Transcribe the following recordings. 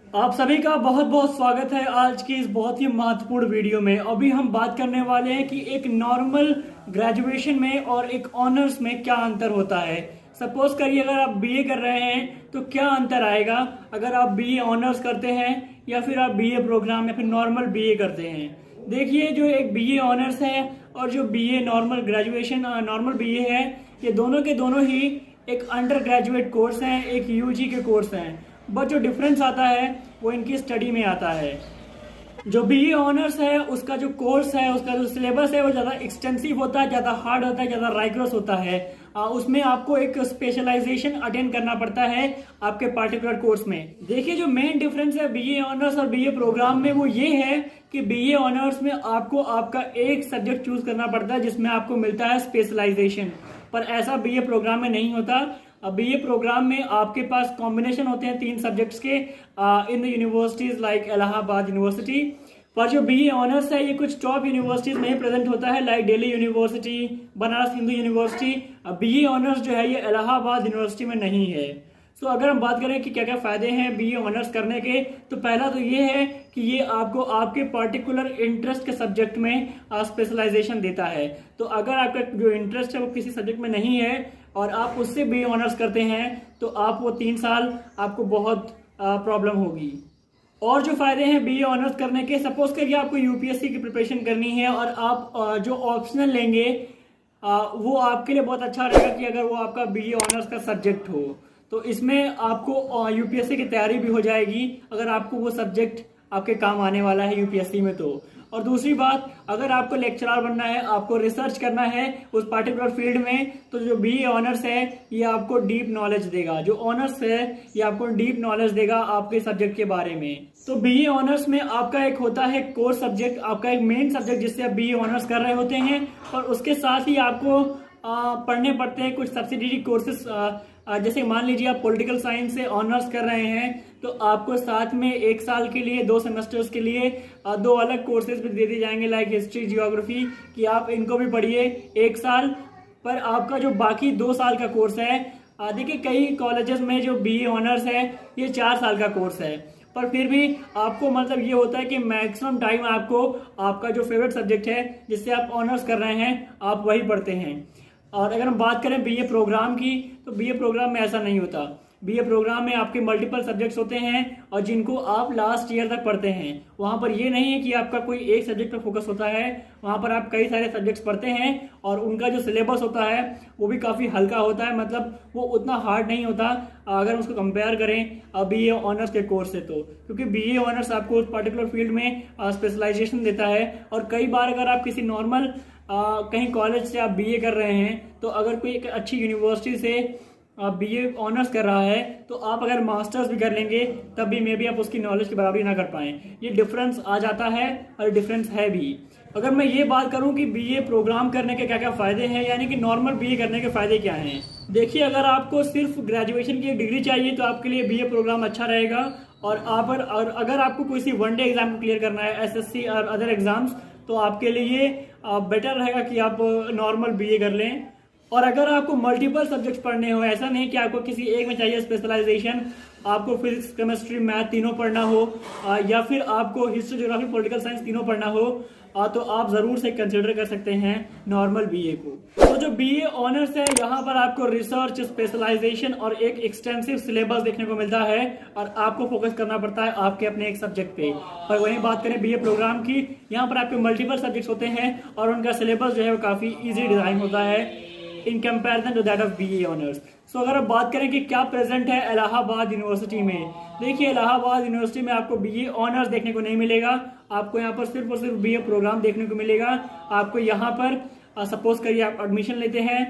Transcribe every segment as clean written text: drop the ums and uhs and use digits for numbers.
आप सभी का बहुत बहुत स्वागत है आज की इस बहुत ही महत्वपूर्ण वीडियो में। अभी हम बात करने वाले हैं कि एक नॉर्मल ग्रेजुएशन में और एक ऑनर्स में क्या अंतर होता है। सपोज करिए अगर आप बीए कर रहे हैं तो क्या अंतर आएगा अगर आप बीए ऑनर्स करते हैं या फिर आप बीए प्रोग्राम या फिर नॉर्मल बीए करते हैं। देखिए, जो एक बीए ऑनर्स है और जो BA normal graduation normal BA है, ये दोनों के दोनों ही एक अंडर ग्रेजुएट कोर्स हैं, एक यूजी के कोर्स हैं। बट जो डिफरेंस आता है वो इनकी स्टडी में आता है। जो बीए ऑनर्स है उसका जो कोर्स है, उसका जो सिलेबस है वो ज़्यादा एक्सटेंसिव होता है, ज़्यादा हार्ड होता है, ज़्यादा राइगरस होता है। उसमें आपको एक स्पेशलाइजेशन अटेंड करना पड़ता है आपके पार्टिकुलर कोर्स में। देखिए, जो मेन डिफरेंस है बीए ऑनर्स और बीए प्रोग्राम में वो ये है कि बीए ऑनर्स में आपको आपका एक सब्जेक्ट चूज करना पड़ता है जिसमें आपको मिलता है स्पेशलाइजेशन, पर ऐसा बीए प्रोग्राम में नहीं होता। बीए प्रोग्राम में आपके पास कॉम्बिनेशन होते हैं 3 सब्जेक्ट्स के in the universities like Allahabad university. पर जो बीए ऑनर्स है ये कुछ टॉप यूनिवर्सिटीज में ही प्रेजेंट होता है like Delhi university, Banaras Hindu university. BA honours जो है ये इलाहाबाद यूनिवर्सिटी में नहीं है। सो अगर हम बात करें कि क्या क्या फायदे हैं बीए ऑनर्स करने के, तो पहला तो ये है कि ये आपको आपके पर्टिकुलर इंटरेस्ट के सब्जेक्ट में स्पेशलाइजेशन देता है। तो अगर आपका जो इंटरेस्ट है वो किसी सब्जेक्ट में नहीं है और आप उससे बीए ऑनर्स करते हैं तो आप वो 3 साल आपको बहुत प्रॉब्लम होगी। और जो फायदे हैं बीए ऑनर्स करने के, सपोज करिए आपको यूपीएससी की प्रिपरेशन करनी है और आप जो ऑप्शनल लेंगे वो आपके लिए बहुत अच्छा रहेगा कि अगर वो आपका बीए ऑनर्स का सब्जेक्ट हो, तो इसमें आपको यूपीएससी की तैयारी भी हो जाएगी अगर आपको वो सब्जेक्ट आपके काम आने वाला है यूपीएससी में तो। और दूसरी बात, अगर आपको लेक्चरर बनना है, आपको रिसर्च करना है उस पार्टिकुलर फील्ड में, तो जो बीए ऑनर्स है ये आपको डीप नॉलेज देगा। जो ऑनर्स है ये आपको डीप नॉलेज देगा आपके सब्जेक्ट के बारे में। तो बीए ऑनर्स में आपका एक होता है कोर सब्जेक्ट, आपका एक मेन सब्जेक्ट जिससे आप बीए ऑनर्स कर रहे होते हैं, और उसके साथ ही आपको पढ़ने पड़ते हैं कुछ सब्सिडियरी कोर्सेज। जैसे मान लीजिए आप पॉलिटिकल साइंस से ऑनर्स कर रहे हैं तो आपको साथ में 1 साल के लिए 2 सेमेस्टर्स के लिए 2 अलग कोर्सेज भी दे दिए जाएंगे लाइक हिस्ट्री, जियोग्राफी, कि आप इनको भी पढ़िए 1 साल। पर आपका जो बाकी 2 साल का कोर्स है, देखिए कई कॉलेजेस में जो बीए ऑनर्स है ये 4 साल का कोर्स है, पर फिर भी आपको मतलब ये होता है कि मैक्सिमम टाइम आपको आपका जो फेवरेट सब्जेक्ट है जिससे आप ऑनर्स कर रहे हैं आप वही पढ़ते हैं। और अगर हम बात करें बीए प्रोग्राम की, तो बीए प्रोग्राम में ऐसा नहीं होता। बीए प्रोग्राम में आपके मल्टीपल सब्जेक्ट्स होते हैं और जिनको आप लास्ट ईयर तक पढ़ते हैं। वहां पर ये नहीं है कि आपका कोई एक सब्जेक्ट पर फोकस होता है, वहां पर आप कई सारे सब्जेक्ट्स पढ़ते हैं और उनका जो सिलेबस होता है वो भी काफ़ी हल्का होता है, मतलब वो उतना हार्ड नहीं होता अगर उसको कंपेयर करें बीए ऑनर्स के कोर्स से। तो क्योंकि बीए ऑनर्स आपको उस पर्टिकुलर फील्ड में स्पेशलाइजेशन देता है, और कई बार अगर आप किसी नॉर्मल कहीं कॉलेज से आप बीए कर रहे हैं तो अगर कोई एक अच्छी यूनिवर्सिटी से बीए ऑनर्स कर रहा है तो आप अगर मास्टर्स भी कर लेंगे तब भी मे बी आप उसकी नॉलेज की बराबरी ना कर पाएं। ये डिफरेंस आ जाता है और डिफरेंस है भी। अगर मैं ये बात करूं कि बीए प्रोग्राम करने के क्या क्या फायदे हैं, यानी कि नॉर्मल बीए करने के फायदे क्या हैं। देखिए, अगर आपको सिर्फ ग्रेजुएशन की एक डिग्री चाहिए तो आपके लिए बीए प्रोग्राम अच्छा रहेगा। और अगर आपको किसी वनडे एग्जाम को क्लियर करना है, एसएससी और अदर एग्जाम्स, तो आपके लिए बेटर रहेगा कि आप नॉर्मल बीए कर लें। और अगर आपको मल्टीपल सब्जेक्ट्स पढ़ने हो, ऐसा नहीं कि आपको किसी एक में चाहिए स्पेशलाइजेशन, आपको फिजिक्स, केमिस्ट्री, मैथ तीनों पढ़ना हो, या फिर आपको हिस्ट्री, ज्योग्राफी, पॉलिटिकल साइंस तीनों पढ़ना हो, तो आप जरूर से कंसिडर कर सकते हैं नॉर्मल बीए को। तो जो बीए ऑनर्स है यहाँ पर आपको रिसर्च, स्पेशलाइजेशन और एक एक्सटेंसिव सिलेबस देखने को मिलता है और आपको फोकस करना पड़ता है आपके अपने एक सब्जेक्ट पे। पर वहीं बात करें बीए प्रोग्राम की, यहाँ पर आपके मल्टीपल सब्जेक्ट्स होते हैं और उनका सिलेबस जो है वो काफी ईजी डिजाइन होता है in comparison to that of BA honours. So अगर आप बात करें कि क्या प्रेजेंट है इलाहाबाद यूनिवर्सिटी में, देखिए इलाहाबाद यूनिवर्सिटी में आपको बीए ऑनर्स देखने को नहीं मिलेगा, आपको यहाँ पर सिर्फ और सिर्फ बीए प्रोग्राम देखने को मिलेगा। आपको यहाँ पर सपोज करिए आप एडमिशन लेते हैं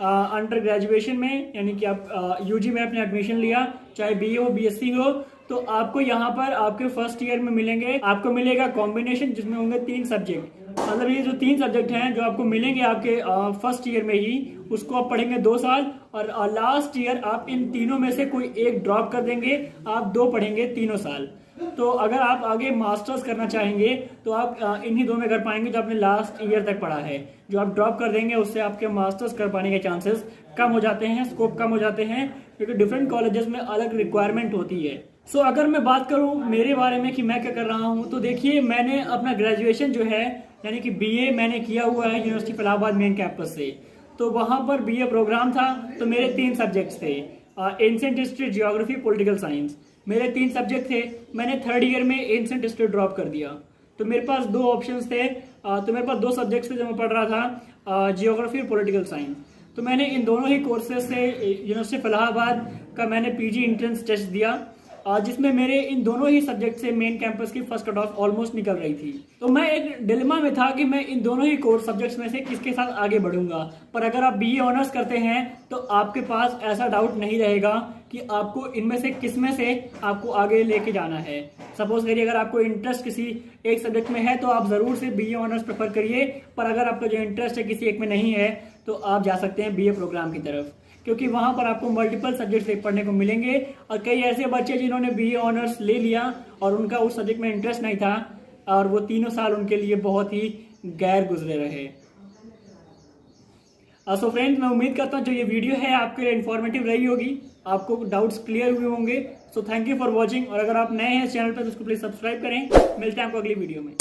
अंडर ग्रेजुएशन में, यानी कि आप यूजी में आपने एडमिशन लिया, चाहे बीए हो बीएससी हो, तो आपको यहाँ पर आपके फर्स्ट ईयर में मिलेंगे, आपको मिलेगा कॉम्बिनेशन जिसमें होंगे 3 सब्जेक्ट। मतलब ये जो 3 सब्जेक्ट हैं जो आपको मिलेंगे आपके फर्स्ट ईयर में ही, उसको आप पढ़ेंगे 2 साल, और लास्ट ईयर आप इन तीनों में से कोई एक ड्रॉप कर देंगे, आप 2 पढ़ेंगे तीनों साल। तो अगर आप आगे मास्टर्स करना चाहेंगे तो आप इन्हीं 2 में कर पाएंगे जो आपने लास्ट ईयर तक पढ़ा है। जो आप ड्रॉप कर देंगे उससे आपके मास्टर्स कर पाने के चांसेस कम हो जाते हैं, स्कोप कम हो जाते हैं, क्योंकि डिफरेंट कॉलेजेस में अलग रिक्वायरमेंट होती है। सो अगर मैं बात करूं मेरे बारे में कि मैं क्या कर रहा हूं, तो देखिए मैंने अपना ग्रेजुएशन जो है यानी कि बीए मैंने किया हुआ है university of Allahabad main campus से। तो वहां पर बीए प्रोग्राम था, तो मेरे 3 सब्जेक्ट्स थे, ancient history, geography, political science. मेरे 3 सब्जेक्ट थे। मैंने 3rd ईयर में एंशिएंट हिस्ट्री ड्रॉप कर दिया। तो मेरे पास 2 ऑप्शंस थे, तो मेरे पास 2 सब्जेक्ट्स थे जो मैं पढ़ रहा था, जियोग्राफी और पॉलिटिकल साइंस। तो मैंने इन दोनों ही कोर्सेज से यूनिवर्सिटी ऑफ इलाहाबाद का मैंने पीजी एंट्रेंस टेस्ट दिया, जिसमें मेरे इन दोनों ही सब्जेक्ट से मेन कैंपस की फर्स्ट कट ऑफ ऑलमोस्ट निकल रही थी। तो मैं एक डिलेमा में था कि मैं इन दोनों ही कोर्स सब्जेक्ट्स में से किसके साथ आगे बढ़ूंगा। पर अगर आप बीए ऑनर्स करते हैं तो आपके पास ऐसा डाउट नहीं रहेगा कि आपको इनमें से किस में से आपको आगे लेके जाना है। सपोज करिए अगर आपको इंटरेस्ट किसी एक सब्जेक्ट में है तो आप जरूर से बीए ऑनर्स प्रेफर करिए, पर अगर आपका जो इंटरेस्ट है किसी एक में नहीं है तो आप जा सकते हैं बीए प्रोग्राम की तरफ, क्योंकि वहां पर आपको मल्टीपल सब्जेक्ट्स पढ़ने को मिलेंगे। और कई ऐसे बच्चे जिन्होंने बीए ऑनर्स ले लिया और उनका उस सब्जेक्ट में इंटरेस्ट नहीं था और वो 3 साल उनके लिए बहुत ही गैर गुजरे रहे। सो फ्रेंड्स, मैं उम्मीद करता हूँ जो ये वीडियो है आपके लिए इन्फॉर्मेटिव रही होगी, आपको डाउट्स क्लियर हुए होंगे। So thank you for watching, और अगर आप नए हैं इस चैनल पर तो उसको प्लीज सब्सक्राइब करें। मिलते हैं आपको अगली वीडियो में।